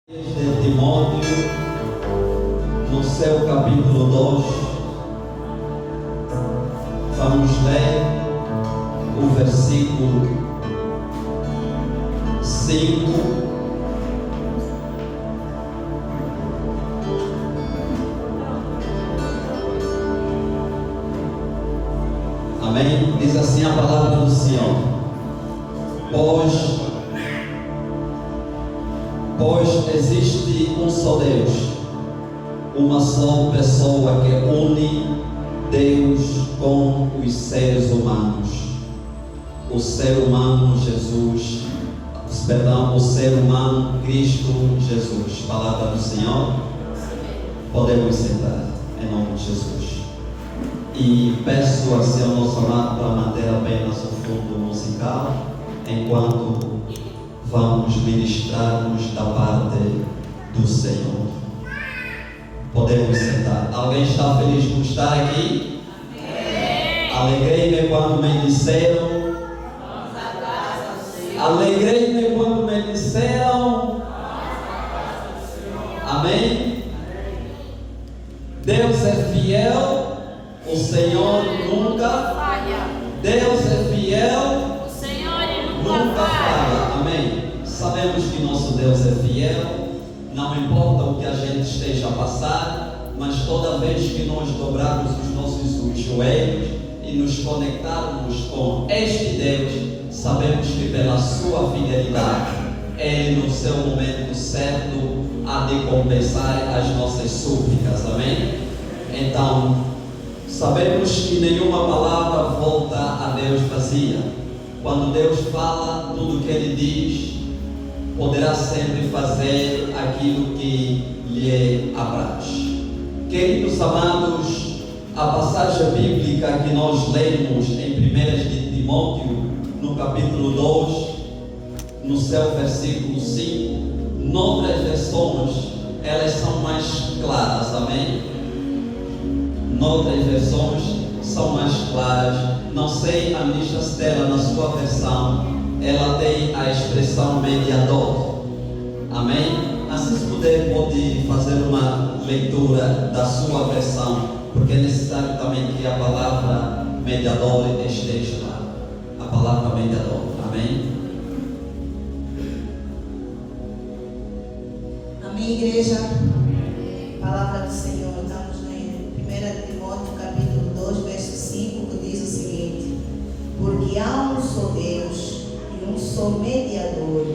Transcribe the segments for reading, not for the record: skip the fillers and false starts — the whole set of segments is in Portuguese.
De Timóteo, no seu capítulo 2, vamos ler o versículo 5. Amém? Diz assim a palavra do Senhor: Pois existe um só Deus, uma só pessoa que une Deus com os seres humanos. O ser humano Jesus, o ser humano Cristo Jesus. Palavra do Senhor. Podemos sentar em nome de Jesus. E peço a Senhor nosso amado para manter apenas o fundo musical enquanto vamos ministrar-nos da parte do Senhor. Podemos sentar. Alguém está feliz por estar aqui? Alegrei-me quando me disseram. Alegrei-me quando me disseram. Amém? Deus é fiel. O Senhor nunca falha. Deus é fiel. O Senhor Nunca falha. Amém. Sabemos que nosso Deus é fiel, não importa o que a gente esteja a passar, mas toda vez que nós dobrarmos os nossos joelhos e nos conectarmos com este Deus, sabemos que pela sua fidelidade, Ele no seu momento certo há de compensar as nossas súplicas. Amém? Então, sabemos que nenhuma palavra volta a Deus vazia. Quando Deus fala, tudo que Ele diz poderá sempre fazer aquilo que lhe apraz. Queridos amados, a passagem bíblica que nós lemos em 1 de Timóteo, no capítulo 2, no seu versículo 5, noutras versões, elas são mais claras, amém? Noutras versões são mais claras. Não sei, a ministra Stella, na sua versão, ela tem a expressão mediador. Amém? Assim, se puder, pode fazer uma leitura da sua versão, porque é necessário também que a palavra mediador esteja lá. A palavra mediador. Amém? Amém, igreja? Palavra do Senhor. Estamos lendo 1 Timóteo capítulo 2, verso 5, que diz o seguinte: porque há um só Deus e um só mediador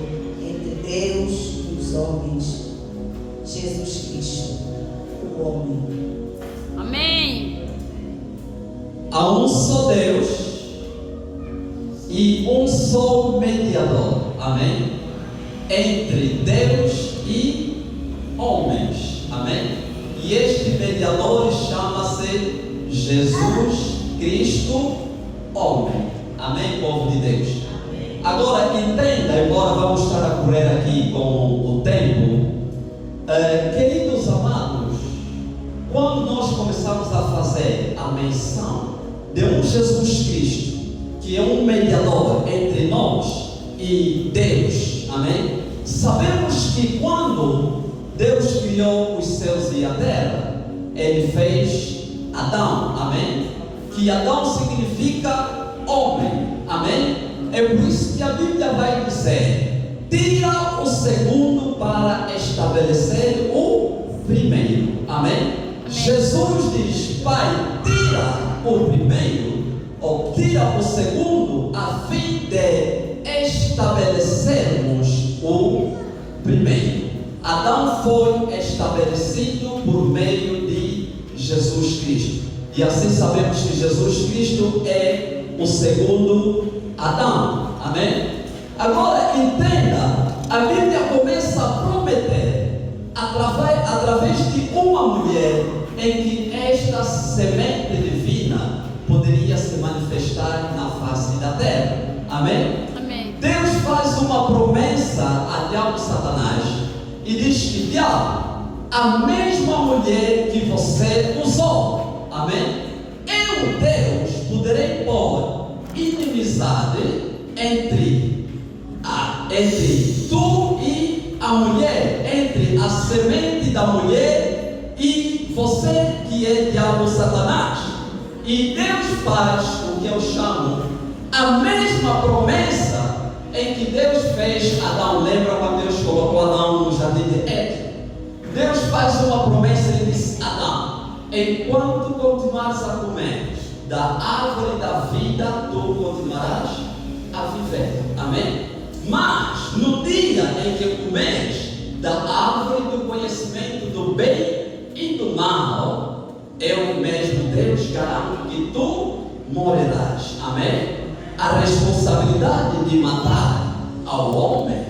entre Deus e os homens, Jesus Cristo, o homem. Amém. Há um só Deus e um só mediador, amém? Entre Deus e homens, amém? E este mediador chama-se Jesus Cristo, homem, amém, povo de Deus? Amém. Agora entenda, embora vamos estar a correr aqui com o tempo, queridos amados, quando nós começamos a fazer a menção de um Jesus Cristo, que é um mediador entre nós e Deus, amém? Sabemos que quando Deus criou os céus e a terra, Ele fez Adão, amém? Que Adão significa homem, amém? É por isso que a Bíblia vai dizer: tira o segundo para estabelecer o primeiro, amém? Jesus diz: Pai, tira o primeiro, ou tira o segundo, a fim de estabelecermos o primeiro. Adão foi estabelecido por meio de Jesus Cristo, e assim sabemos que Jesus Cristo é o segundo Adão, amém? Agora entenda, a Bíblia começa a prometer através de uma mulher em que esta semente divina poderia se manifestar na face da terra, amém? Amém. Deus faz uma promessa a diabo Satanás e diz que diabo, a mesma mulher que você usou, amém? Eu, Deus, poderei pôr inimizade entre tu e a mulher, entre entre a semente da mulher e você que é diabo Satanás. E Deus faz o que eu chamo a mesma promessa em que Deus fez Adão. Lembra quando Deus colocou Adão no jardim de Éden? Deus faz uma promessa e disse: Adão, enquanto continuares a comer da árvore da vida, tu continuarás a viver. Amém? Mas no dia em que comeres da árvore do conhecimento do bem e do mal, eu mesmo, Deus, garanto que tu morrerás. Amém? A responsabilidade de matar ao homem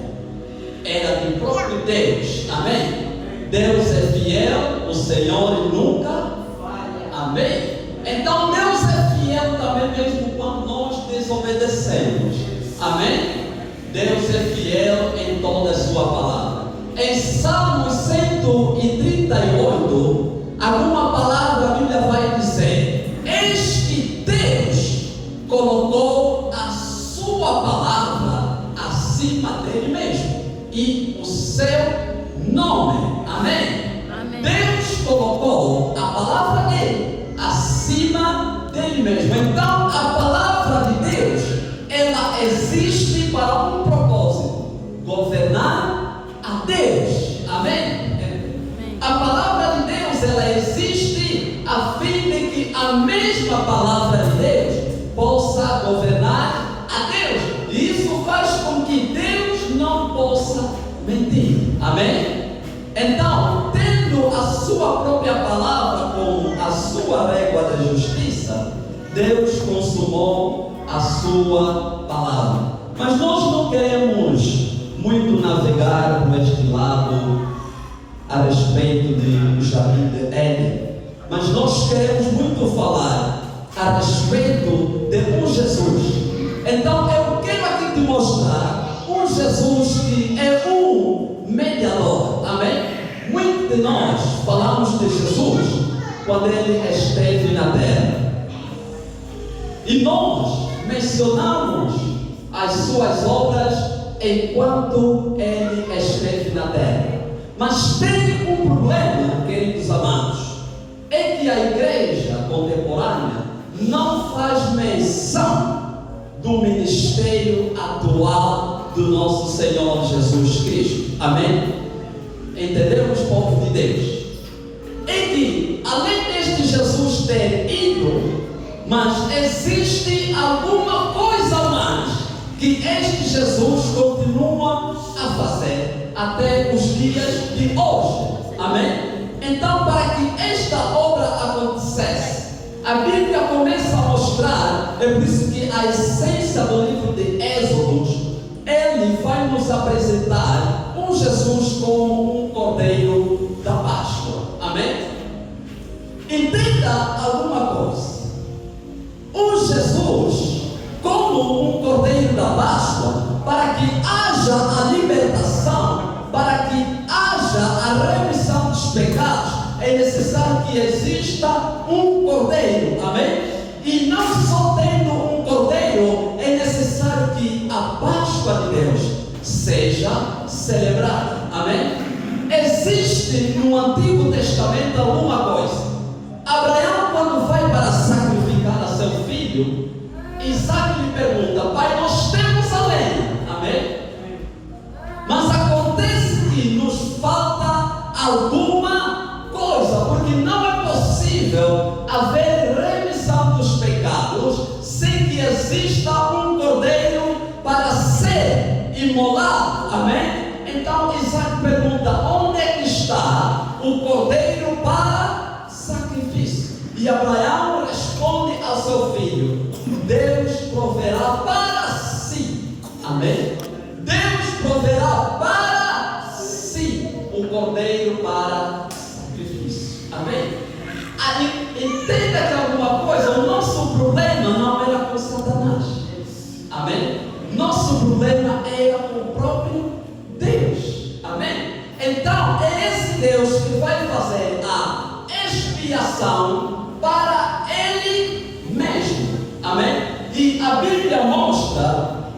era do próprio Deus. Amém? Deus é fiel, o Senhor nunca falha. Amém? Então Deus é fiel também mesmo quando nós desobedecemos. Amém? Deus é fiel em toda a sua palavra. Em Salmos 138, alguma palavra a Bíblia vai dizer: eis que Deus colocou a sua palavra acima dele mesmo e o seu nome. Amém? Amém. Deus colocou a palavra dele acima dele mesmo. Então a palavra de Deus, ela existe para um propósito: governar a Deus. Amém? A palavra de Deus, ela existe a fim de que a mesma palavra de Deus possa governar a Deus. E isso faz com que Deus não possa mentir. Amém? Então, tendo a sua própria palavra como a sua régua da justiça, Deus consumou a sua palavra. Mas nós não queremos muito navegar por este lado a respeito do jardim de Éden, mas nós queremos muito falar a respeito de um Jesus. Então eu quero aqui te mostrar um Jesus que é um mediador. Amém? Muitos de nós falamos de Jesus quando ele esteve na terra, e nós mencionamos as suas obras enquanto ele esteve na terra. Mas tem um problema, queridos amados, é que a igreja contemporânea não faz menção do ministério atual do nosso Senhor Jesus Cristo. Amém? Entendemos, povo de Deus? É que além deste Jesus ter ido, mas existe alguma coisa mais que este Jesus continua a fazer até os dias de hoje. Amém? Então, para que esta obra acontecesse, a Bíblia começa a mostrar, é por isso que a essência do livro de Êxodos, ele vai nos apresentar um Jesus como um cordeiro da Páscoa. Amém? Entenda alguma coisa: um Jesus como um cordeiro da Páscoa, para que haja a libertação, para que haja a remissão dos pecados, é necessário que exista um cordeiro. Amém? E não só tendo um cordeiro, é necessário que a Páscoa de Deus seja celebrada. Amém? Existe no Antigo Testamento alguma coisa. Abraão, quando vai para sacrificar a seu filho, Isaac lhe pergunta: pai, nós temos a lenha. Amém? Mas acontece que nos falta alguma coisa, porque não é possível haver remissão dos pecados sem que exista um cordeiro para ser imolado. Amém? Então Isaac pergunta: onde é que está o cordeiro para sacrifício? E Abraão responde ao seu filho: Deus proverá para si. Amém? Deus proverá para si o cordeiro para sacrifício. Amém? Aí, entenda que alguma coisa, o nosso problema não era com Satanás. Amém? Nosso problema era com o próprio Deus. Amém? Então, é esse Deus que vai fazer a expiação para Ele mesmo. Amém? E a Bíblia mostra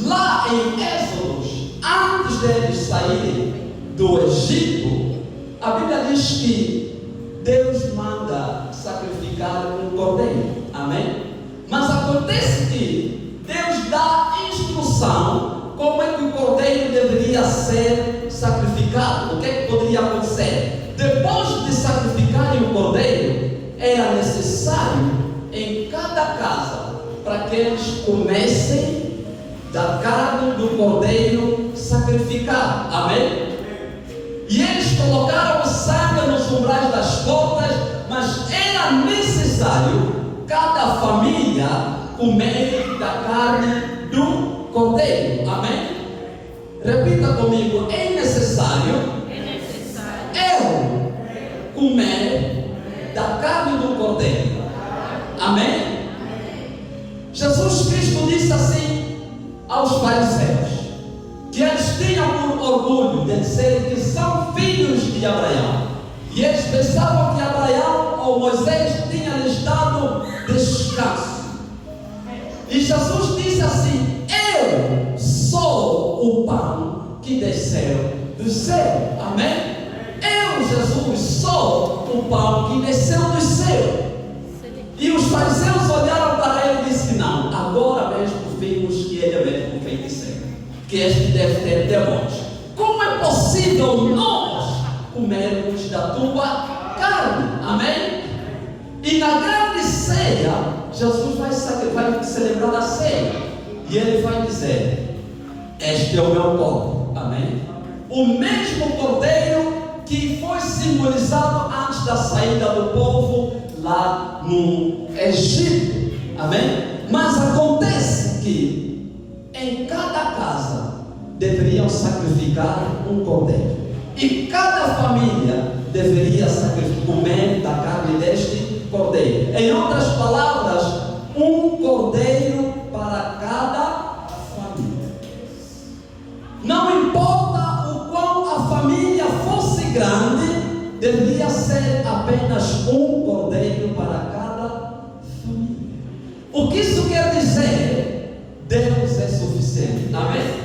lá em Êxodos, antes deles saírem, do Egito, a Bíblia diz que Deus manda sacrificar um cordeiro. Amém? Mas acontece que Deus dá instrução como é que o cordeiro deveria ser sacrificado. O que é que poderia acontecer? Depois de sacrificarem o cordeiro, era necessário em cada casa para que eles comessem da carne do cordeiro sacrificado. Amém? E eles colocaram o sangue nos umbrais das portas, mas era necessário cada família comer da carne do cordeiro. Amém? Repita comigo: é necessário eu comer da carne do cordeiro. Amém? Jesus Cristo disse assim aos fariseus, que eles tinham por orgulho de dizer que são filhos de Abraão, e eles pensavam que Abraão ou Moisés tinha lhes dado descanso. E Jesus disse assim: eu sou o pão que desceu do céu. Amém? Eu, Jesus, sou o pão que desceu do céu. E os fariseus olharam para ele e disseram: não, agora mesmo vimos que ele é mesmo feiticeiro, que este deve ter demônios. Como é possível nós comermos da tua carne? Amém? E na grande ceia, Jesus vai celebrar a ceia, e ele vai dizer: este é o meu corpo. Amém? O mesmo cordeiro que foi simbolizado antes da saída do povo lá no Egito. Amém? Mas acontece que em cada casa deveriam sacrificar um cordeiro, e cada família deveria comer da carne deste cordeiro. Em outras palavras, um cordeiro para cada família. Não importa o quão a família fosse grande, deveria ser apenas um cordeiro para cada família. O que isso quer dizer? Deus é suficiente. Amém?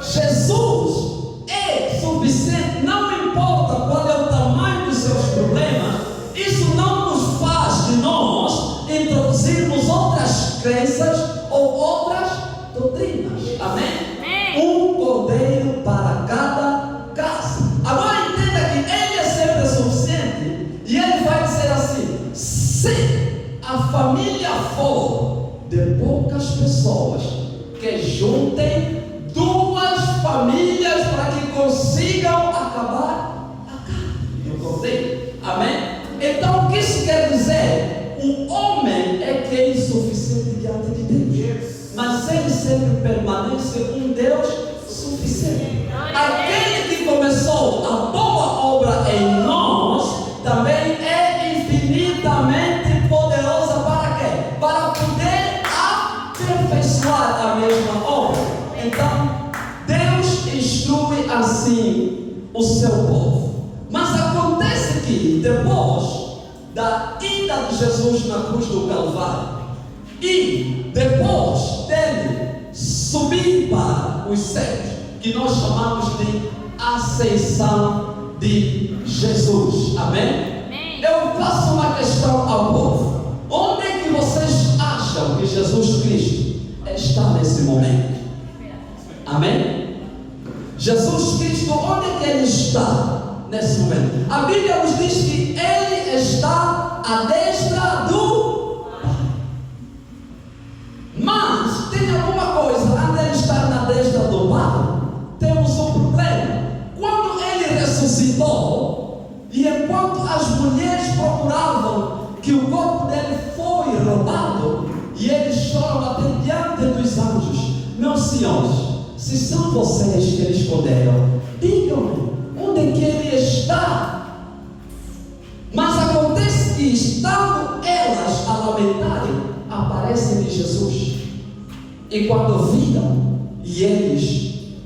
Jesus é suficiente. Não importa qual é o tamanho dos seus problemas, isso não nos faz de nós introduzirmos outras crenças ou outras doutrinas. Amém? Um cordeiro para cada casa. Agora entenda que ele é sempre suficiente, e ele vai dizer assim: se a família for de poucas pessoas, que juntem duas famílias para que consigam acabar a carne do cordeiro. Amém? Então o que isso quer dizer? O homem é que é insuficiente diante de Deus, mas ele sempre permanece um Deus suficiente. Aquele que começou a boa obra em nós também é infinitamente poderosa para quê? Para poder aperfeiçoar a mesma obra. Então Deus instrui assim o seu povo. Mas acontece que depois da ida de Jesus na cruz do Calvário, e depois dele subir para os céus, que nós chamamos de ascensão de Jesus. Amém? Amém. Eu faço uma questão ao povo: onde é que vocês acham que Jesus Cristo está nesse momento? Amém? Jesus Cristo, onde é que ele está nesse momento? A Bíblia nos diz que ele está à destra do Pai. Mas tem alguma coisa, antes de ele estar na destra do Pai, temos um problema. Quando ele ressuscitou, e enquanto as mulheres procuravam que o corpo dele foi roubado, e eles choram até diante dos anjos: meus senhores, se são vocês que eles escolheram, digam-me onde é que ele está. Mas acontece que, estando elas a lamentarem, aparece-lhe Jesus. E quando viram,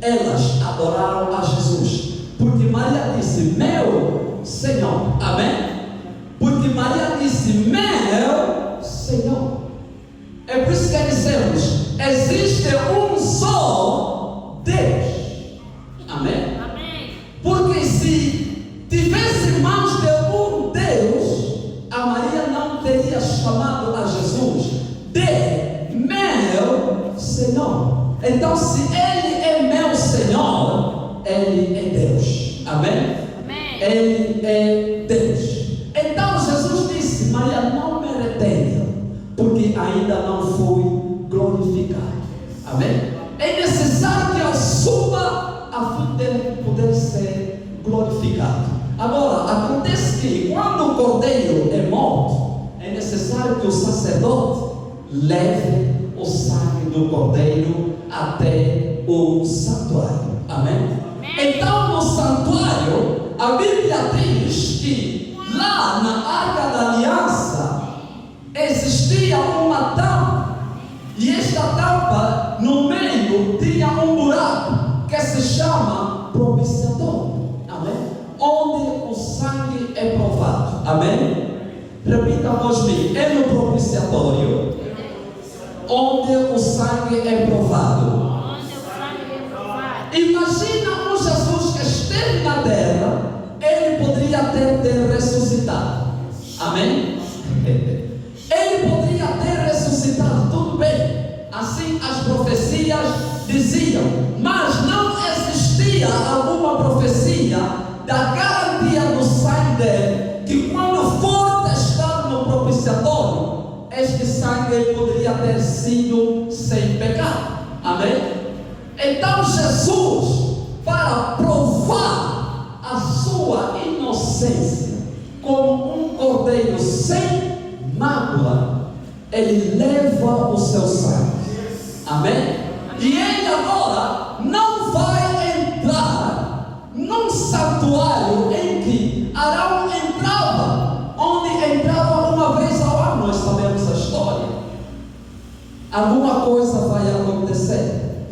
elas adoraram a Jesus, porque Maria disse: meu Senhor. Amém? Porque Maria disse: meu Senhor. É por isso que dizemos: existe um só Deus. Amém? Amém. Ele é meu Senhor, Ele é Deus. Amém? Amém. Ele é Deus. Então Jesus disse: Maria, não me retenha, porque ainda não fui glorificado. Amém? É necessário que eu suba a fim de poder ser glorificado. Agora, acontece que quando o cordeiro é morto, é necessário que o sacerdote leve o sangue do cordeiro até o santuário. Amém? Então, no santuário, a Bíblia diz que lá na Arca da Aliança existia uma tampa, e esta tampa no meio tinha um buraco que se chama propiciatório. Amém? Onde o sangue é provado. Amém? Repita após mim: é no propiciatório onde o sangue é provado. Onde o sangue é provado. Imagina um Jesus que esteve na terra, ele poderia ter ressuscitado. Amém? Ele poderia ter ressuscitado, tudo bem. Assim as profecias diziam, mas não existia alguma profecia da garantia do sangue dele, que quando for testado no propiciatório, este sangue poderia ter sido sem pecado. Amém? Então Jesus, para provar a sua inocência como um cordeiro sem mácula, ele leva o seu sangue. Amém? E ele agora não vai entrar num santuário em que Arão entrava, onde entrava uma vez ao ano. Nós sabemos a história. Alguma coisa vai acontecer.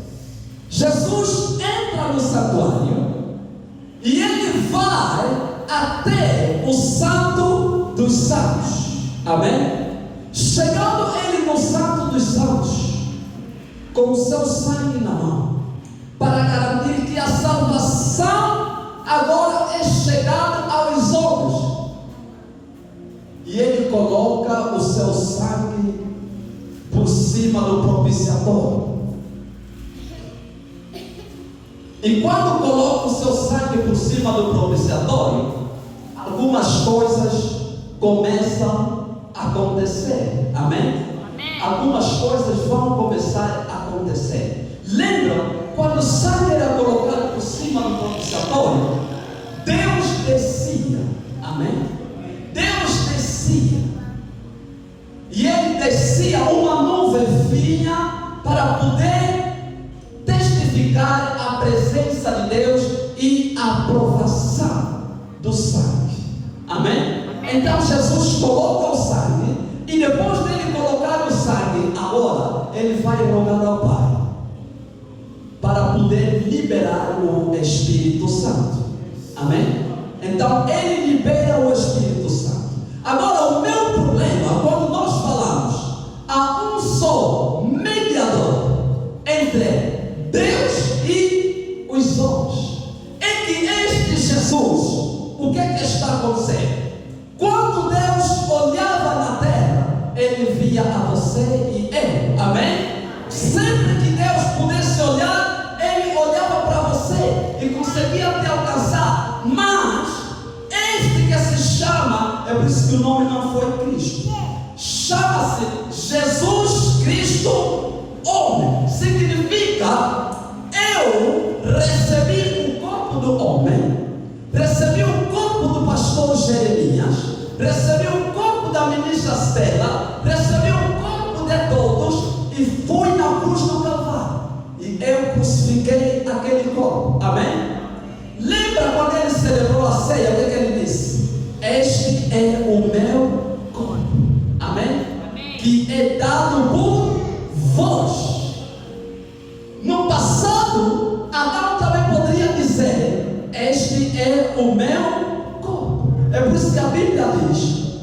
Jesus entra no santuário e ele vai até o Santo dos Santos. Amém? Chegando ele no Santo dos Santos, com o seu sangue na mão, para garantir que a salvação agora é chegada aos homens. E ele coloca o seu sangue por cima do propiciatório. E quando coloca o seu sangue por cima do propiciatório, algumas coisas começam a acontecer. Amém? Amém. Algumas coisas vão começar a acontecer. Lembram quando o sangue era colocado por cima do propiciatório? Deus descia. Amém? Deus descia. E ele descia uma nuvem fina para poder testificar a presença de Deus e a aprovação do sangue. Amém? Então Jesus coloca o sangue, e depois dele colocar o sangue, agora ele vai rogar ao Pai para poder liberar o Espírito Santo. Amém? Então ele libera o Espírito Santo. Agora o meu problema, quando nós falamos há um só mediador entre Deus e os homens, é que este Jesus, o que é que está acontecendo? Quando Deus olhava na terra, ele via a você e eu. Amém? Sempre que Deus pudesse olhar, ele olhava para você e conseguia te alcançar. Mas este que se chama, é por isso que o nome não foi Cristo, chama-se Jesus Cristo homem. Significa, eu recebi o corpo do homem, recebi o corpo do pastor Jeremias, recebi o corpo da ministra Stella, recebi o corpo de todos e fui na cruz do Calvário, e eu crucifiquei aquele corpo. Amém? Lembra quando ele celebrou a ceia, o que ele disse? Este é o meu corpo. Amém? Amém. Que é dado por vós. No passado, Adão também poderia dizer: este é o meu corpo. É por isso que a Bíblia diz: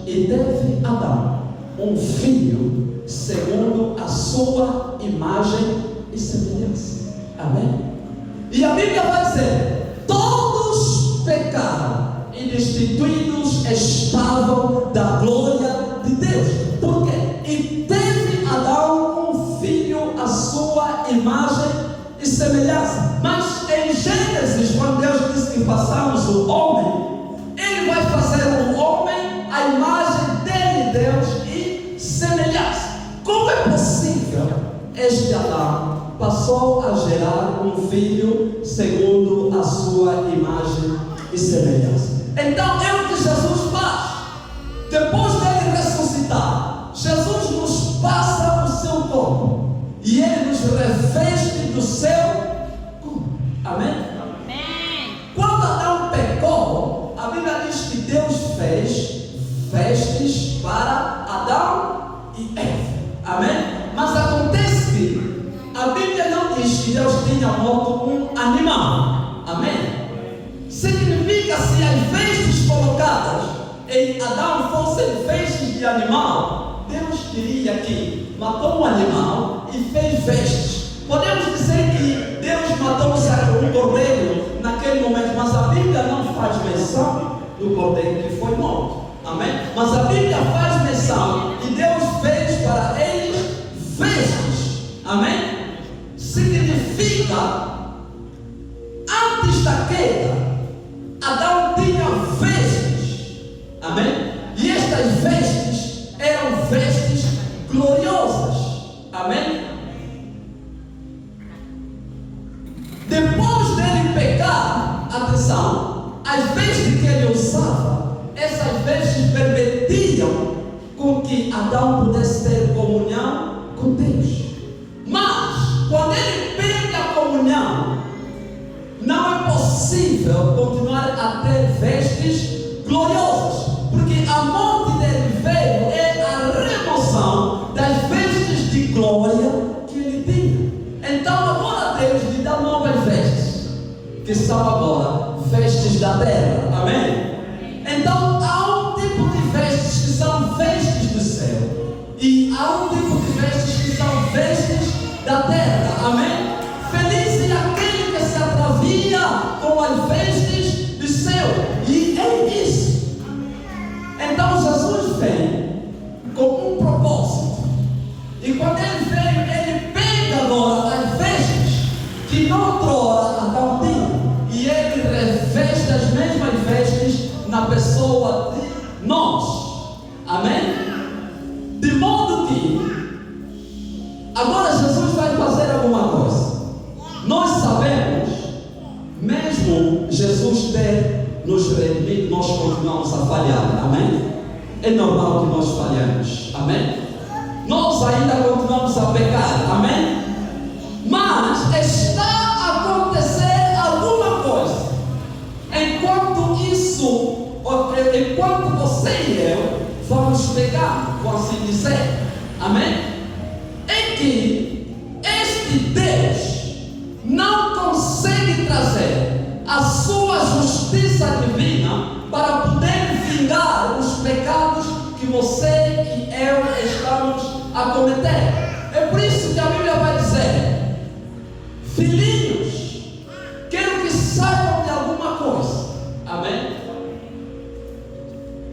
e teve Adão um filho segundo a sua imagem e semelhança. Amém? E a Bíblia vai dizer: todos pecaram e destituídos estavam da glória de Deus. Por quê? E teve Adão um filho à sua imagem e semelhança. semelhança. Mas em Gênesis, quando Deus disse que façamos o homem, Ele vai fazer o homem à imagem dele, Deus, e semelhança. Como é possível este Adão passou a gerar um filho segundo a sua imagem e semelhança? Então é o que Jesus faz. Depois dele ressuscitar, Jesus nos passa o seu corpo e ele nos reveste do seu corpo. Amém? Amém. Quando Adão pecou, a Bíblia diz que Deus fez vestes para Adão e Eva. Amém? Mas acontece que a Bíblia não diz que Deus tinha morto um animal. Amém? Significa, se as vestes colocadas em Adão fossem vestes de animal, Deus diria que matou um animal e fez vestes. Podemos dizer que Deus matou um cordeiro naquele momento, mas a Bíblia não faz menção do cordeiro que foi morto. Amém? Mas a Bíblia faz menção e Deus fez para eles vestes. Amém? Significa, antes da queda, Adão tinha vestes. Amém? E estas vestes eram vestes gloriosas. Amém? Depois dele pecar, atenção, as vestes que ele usava, essas vestes permitiam com que Adão pudesse ter comunhão com Deus. Mas, quando ele perde a comunhão, não é possível continuar a ter vestes gloriosas, porque a morte dele veio é a remoção das vestes de glória que ele tinha. Então agora Deus lhe dá novas vestes, que são agora vestes da terra. Amém? Então há um tipo de vestes que são vestes do céu, e há um tipo de vestes que são vestes da terra. Amém? Feliz é aquele que se atravia com as vestes do céu, e é isso. Então Jesus vem com um propósito, e quando ele vem, ele pega agora as vestes que noutrora Adão tinha, e ele reveste as mesmas vestes na pessoa de nós. Amém? De modo que agora Jesus vai fazer alguma coisa. Nós sabemos, mesmo Jesus ter nos redimido, nós continuamos a falhar. Amém? É normal que nós falhamos. Amém? Nós ainda continuamos a pecar. Amém? Mas está a acontecer alguma coisa. Enquanto você e eu vamos pecar, por assim dizer. Amém? É que este Deus não consegue trazer a sua justiça divina para poder vingar os pecados que você e eu estamos a cometer. É por isso que a Bíblia vai dizer: filhinhos, quero que saibam de alguma coisa. Amém?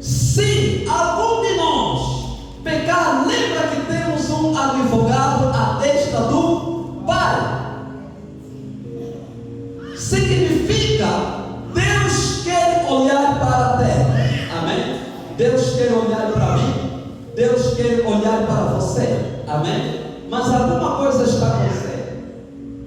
Se algum de nós pecar, lembra que temos um advogado à destra do Pai. Significa, Deus quer olhar para a terra. Amém? Deus quer olhar para mim. Deus quer olhar para você. Amém? Mas alguma coisa está acontecendo.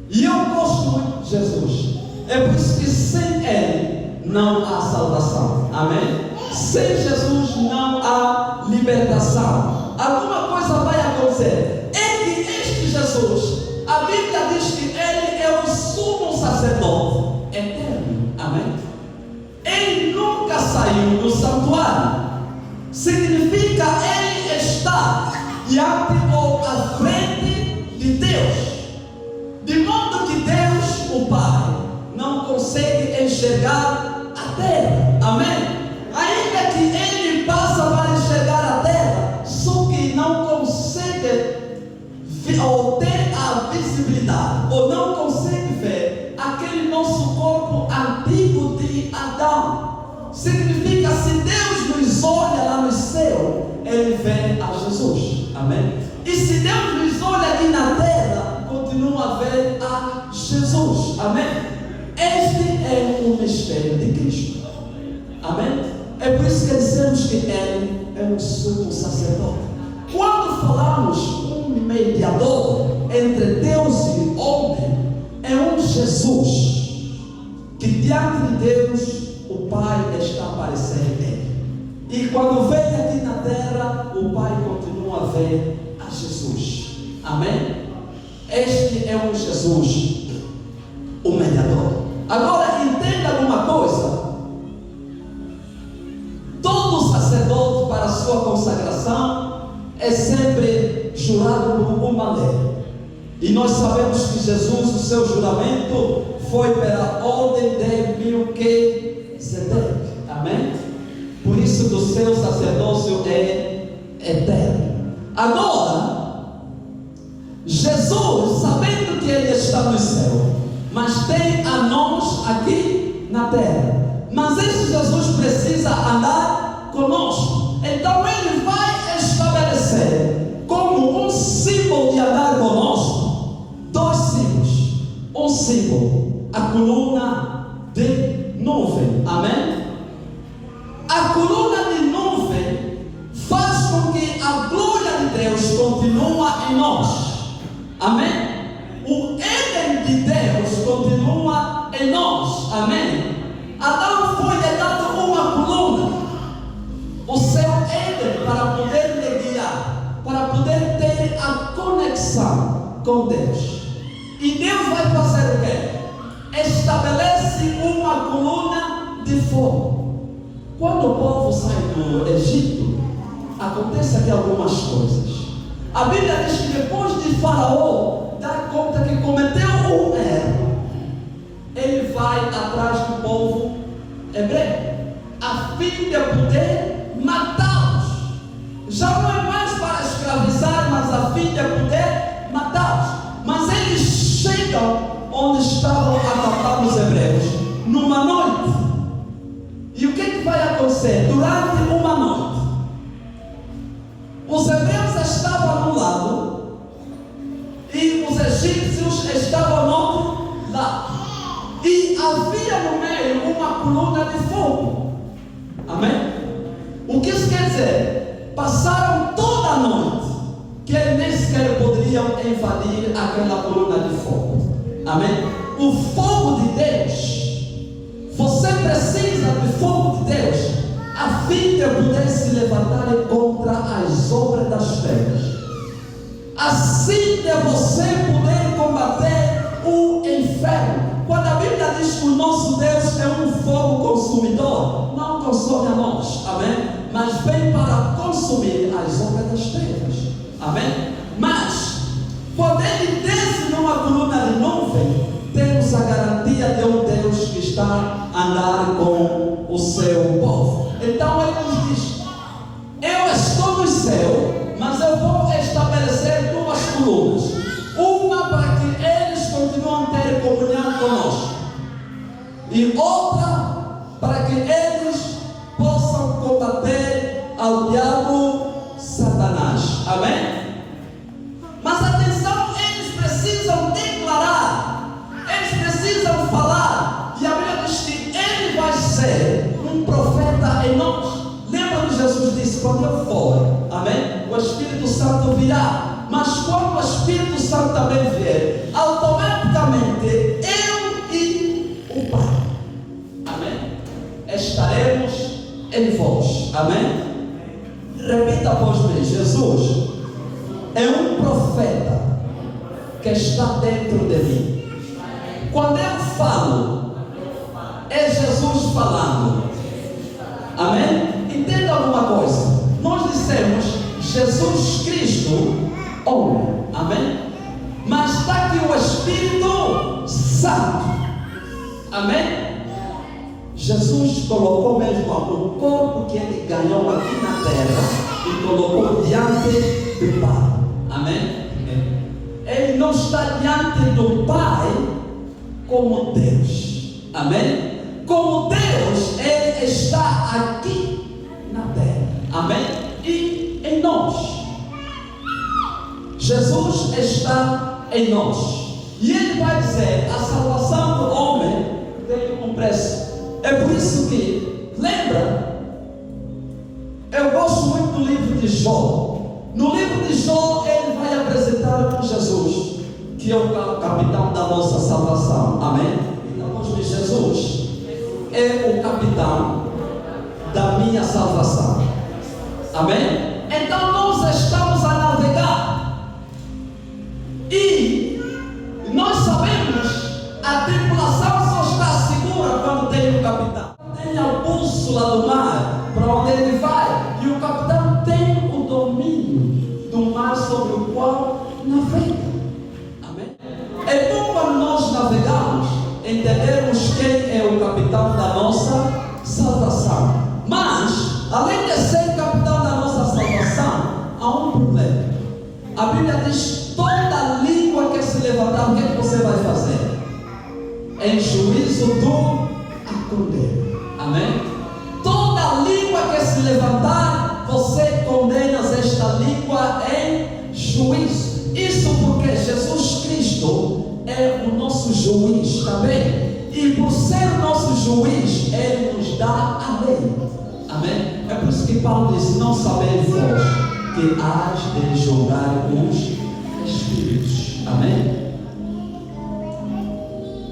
E eu gosto muito de Jesus. É por isso que sem Ele não há salvação. Amém? Sem Jesus não há libertação. Alguma coisa vai acontecer. É que este Jesus, a Bíblia diz que Ele é o sumo sacerdote eterno. Amém? Ele nunca saiu do santuário. Significa, Ele está diante ou à frente de Deus. De modo que Deus, o Pai, não consegue enxergar a terra. Amém? Ainda que Ele passa para enxergar a terra, só que não consegue ou ter a visibilidade, ou não consegue ver aquele nosso corpo antigo de Adão. Significa, se Deus nos olha lá no céu, Ele vê a Jesus. Amém? E se Deus nos olha aqui na terra, continua a ver a Jesus. Amém? Este é o mistério de Cristo. Amém? É por isso que dizemos que Ele é um sumo sacerdote. Quando falamos um mediador entre Deus e homem, é um Jesus que diante de Deus o Pai está aparecendo nele. E quando vem aqui na terra, o Pai continua a ver a Jesus. Amém? Este é um Jesus, o mediador. Agora entenda uma coisa. Todo sacerdote para a sua consagração é sempre jurado por uma lei. E nós sabemos que Jesus, o seu juramento foi pela ordem de Melquisedeque. Amém? Por isso que o seu sacerdócio é eterno. Agora, Jesus, sabendo que Ele está no céu, mas tem a nós aqui na terra. Mas esse Jesus precisa andar conosco. Então Ele vai estabelecer como um símbolo de andar conosco dois símbolos. Um símbolo, a coluna de nuvem. Amém? A coluna de nuvem faz com que a glória de Deus continue em nós. Amém? O Éden de Deus continua em nós. Amém? Adão foi dado uma coluna, o seu Éden, para poder lhe guiar, para poder ter a conexão com Deus. E Deus vai fazer o quê? Estabelece uma coluna de fogo. Quando o povo sai do Egito, acontece aqui algumas coisas. A Bíblia diz que depois de Faraó dar conta que cometeu um erro, ele vai atrás do povo hebreu, a fim de poder matá-los. Já não é mais para escravizar, mas a fim de poder matá-los. Mas eles chegam onde estavam a matar os hebreus, numa noite. E o que vai acontecer? Durante uma noite, os hebreus estavam no lado e os egípcios estavam no outro lado. E havia no meio uma coluna de fogo. Amém? O que isso quer dizer? Passaram toda a noite que eles nem sequer poderiam invadir aquela coluna de fogo. Amém? O fogo de Deus, você precisa do fogo de Deus a fim de poder se levantar contra as obras das trevas. Assim de você poder combater o inferno. Quando a Bíblia diz que o nosso Deus é um fogo consumidor, não consome a nós, amém? Mas vem para consumir as obras das trevas, amém? Mas, quando Ele desce numa coluna de nuvem, temos a garantia de um Deus que está a andar com o seu povo. Então Ele nos diz: eu estou no céu, mas eu vou estabelecer duas colunas. Uma para que eles continuem a ter comunhão conosco, e outra para que eles possam combater ao diabo Satanás. Amém? Mas atenção, eles precisam declarar, eles precisam falar, e a Bíblia diz que ele vai ser um profeta em nós. Lembra que Jesus disse: quando eu for, amém, o Espírito Santo virá. Mas quando o Espírito Santo também vier, automaticamente eu e o Pai, amém, estaremos em vós. Amém? Repita após mim: Jesus é um profeta que está dentro de mim. Quando eu falo, é Jesus falando. Amém? Entenda uma coisa: nós dissemos Jesus Cristo, homem. Amém? Mas está aqui o Espírito Santo. Amém? Jesus colocou mesmo o corpo que ele ganhou aqui na terra e colocou diante do Pai. Amém? Ele não está diante do Pai como Deus. Amém? Como Deus, Ele está aqui na terra. Amém? E em nós. Jesus está em nós. E ele vai dizer: a salvação do homem tem um preço. É por isso que, lembra, eu gosto muito do livro de Jó. No livro de Jó, ele vai apresentar Jesus, que é o capitão da nossa salvação. Amém? Então, Jesus é o capitão da minha salvação. Amém? Então nós estamos a navegar e nós sabemos, a tripulação só está segura quando tem o capitão. Tem a bússola do mar para onde ele vai, e o capitão tem o domínio do mar sobre o qual navega. Amém? É bom quando nós navegamos entendermos quem é o capitão da nossa salvação. Mas, além de ser capitão da nossa salvação, há um problema. A Bíblia diz: toda língua que se levantar, o que é que você vai fazer? Em juízo do a condena. Amém? Toda língua que se levantar, você condena esta língua em juízo. Isso porque Jesus Cristo é o nosso juiz também. E por ser o nosso juiz, Ele nos dá a lei. Amém? É por isso que Paulo disse: não sabeis vós que hás de julgar os espíritos. Amém?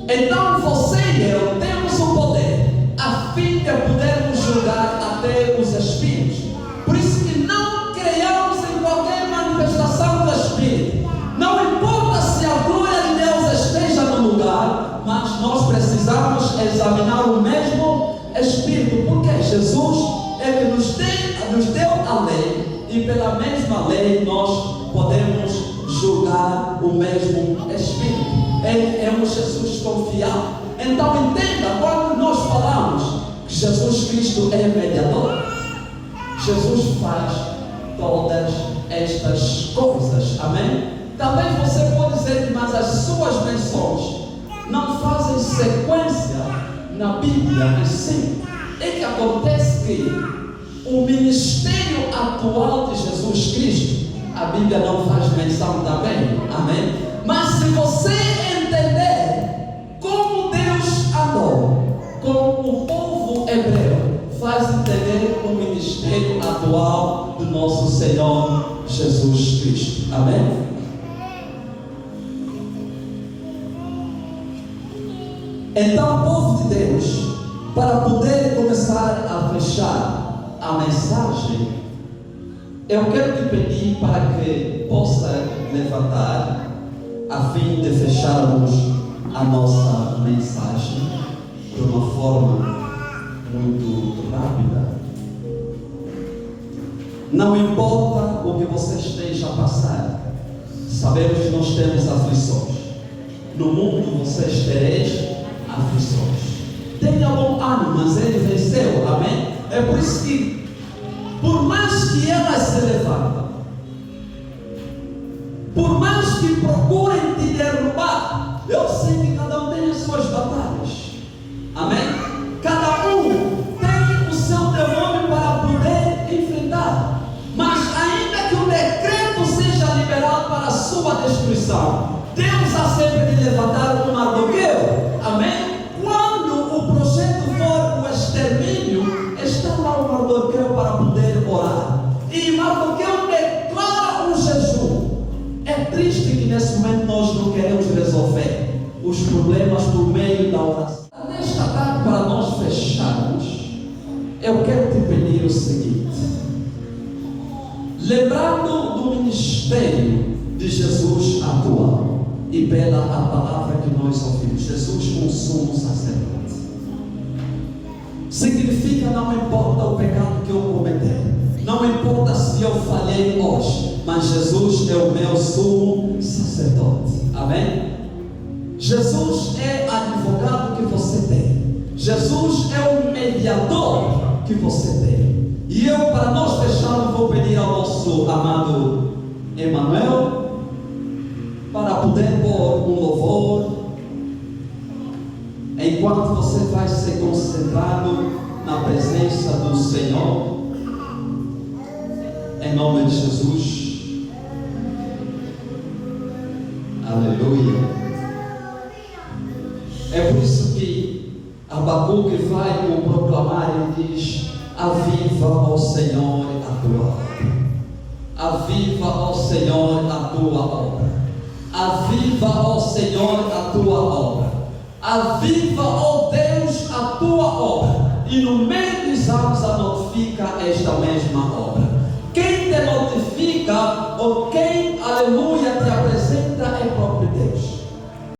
Então você e eu temos o poder, a fim de podermos julgar até os espíritos. Por isso que não creiamos em qualquer manifestação do Espírito. Não importa se a glória de Deus esteja no lugar, mas nós precisamos examinar o mesmo Espírito, porque Jesus é que nos deu a lei, e pela mesma lei nós podemos julgar o mesmo Espírito. Ele é um Jesus confiável. Então entenda, quando nós falamos que Jesus Cristo é mediador, Jesus faz todas estas coisas. Amém? Também você pode dizer: mas as suas menções não fazem sequência na Bíblia em si. É que acontece que o ministério atual de Jesus Cristo, a Bíblia não faz menção também. Amém? Mas se você entender como Deus amou, como o povo hebreu, faz entender o ministério atual do nosso Senhor Jesus Cristo. Amém? Então, o povo de Deus, para poder começar a fechar a mensagem, eu quero te pedir para que possa levantar, a fim de fecharmos a nossa mensagem de uma forma muito rápida. Não importa o que você esteja a passar, sabemos que nós temos aflições. No mundo vocês tereis aflições. Tenha bom ânimo, mas ele venceu. Amém? É por isso que, por mais que elas se levantem, por mais que procurem te derrubar, eu sei que cada um tem as suas batalhas. Amém? Cada um tem o seu demônio para poder enfrentar. Mas ainda que o decreto seja liberado para a sua destruição, Deus há sempre de levantar um Mardoqueu. Amém? Quando o projeto for o extermínio, está lá o Mardoqueu para poder orar. E Mardoqueu declara um jejum. É triste que nesse momento nós não queremos resolver os problemas por meio da oração. Nesta tarde, para nós fecharmos, eu quero te pedir o seguinte: lembrando do ministério de Jesus atual, e pela a palavra que nós ouvimos, Jesus como sumo sacerdote, significa não importa o pecado que eu cometer, não importa se eu falhei hoje, mas Jesus é o meu sumo sacerdote. Amém? Jesus é advogado que você tem. Jesus é o mediador que você tem. E eu, para nós fecharmos, vou pedir ao nosso amado Emanuel para poder pôr um louvor, enquanto você vai ser concentrado na presença do Senhor. Em nome de Jesus. Aleluia. É por isso que Abacuque vai o proclamar e diz: aviva, ó Senhor, a tua obra. Aviva, ó Senhor, a tua obra. Aviva, ó Senhor, a tua obra. Aviva, ó Deus, a tua obra. E no meio dos salmos a notifica esta mesma obra. Quem te notifica, ou quem, aleluia, te apresenta